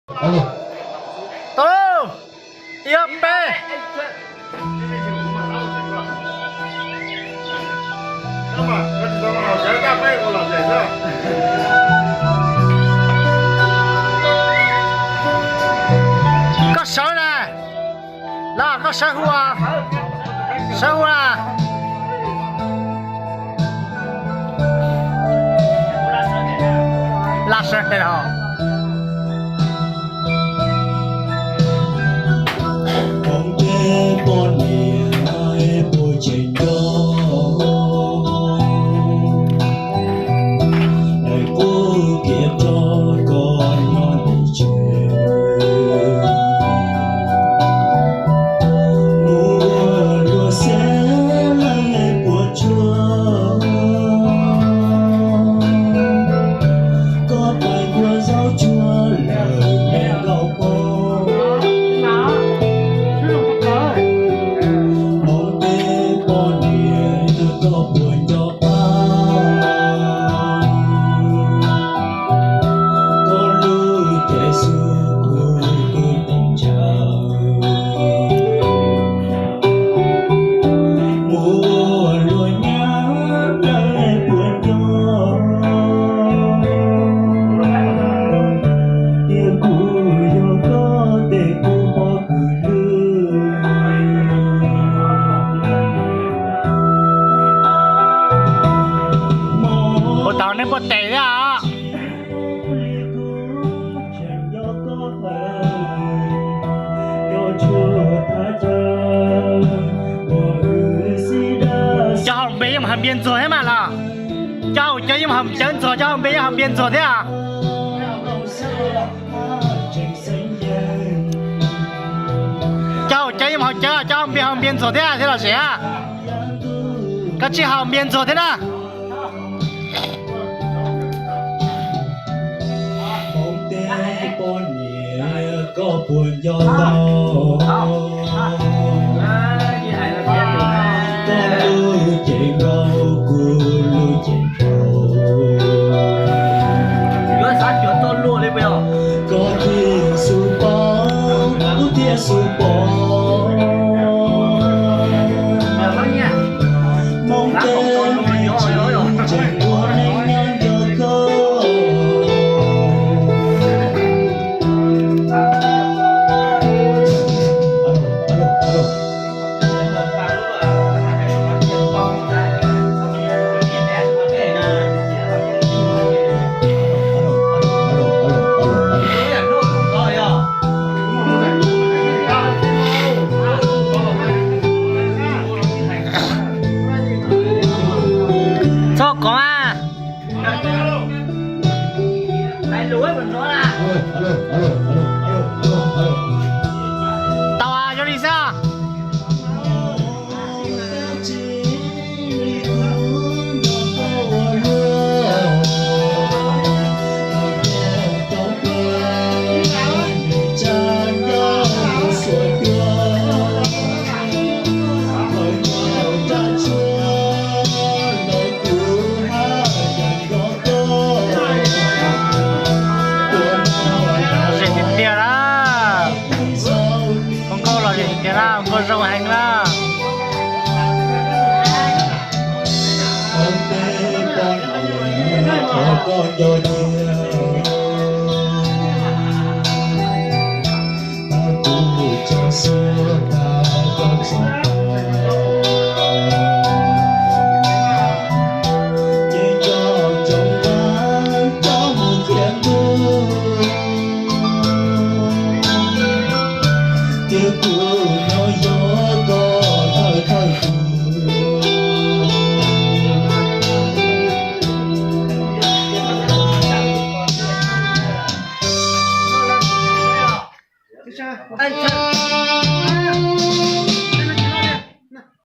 Tolong! Iya, Pe! Có sợ nè! Là có sợ hùa! Sợ hùa à! Là sợ nè hả? Con miền ai bồi trình đó đời cô kiếp cho con non trời mùa lúa sẽ lại của chúa có bài của giáo chúa lời mẹ gạo cô Tao nên bật tẩy ra. Cho hồng bé mà hầm biên rồi hết mà là. Cho chơi mà hầm chấn rồi cho hồng bé hầm biên rồi thế à? Cho chơi mà hầm chơi cho hồng biên rồi thế à? Thế là gì à? Các chị hầm biên rồi thế nào? Con nhẹ có buồn do đau con lưu chạy gâu cu lưu chạy cầu có thiên su bó có thiên su bó mong tên chạy qua anh nhân giờ câu Cho có à? Anh lúa mình nói là. Tao à cho đi sao? Con rau hành là con cho chia ta cùng cho xưa ta con sống chỉ cho trong quán trong thiên mưa tiếc của nói gió có thời thời anh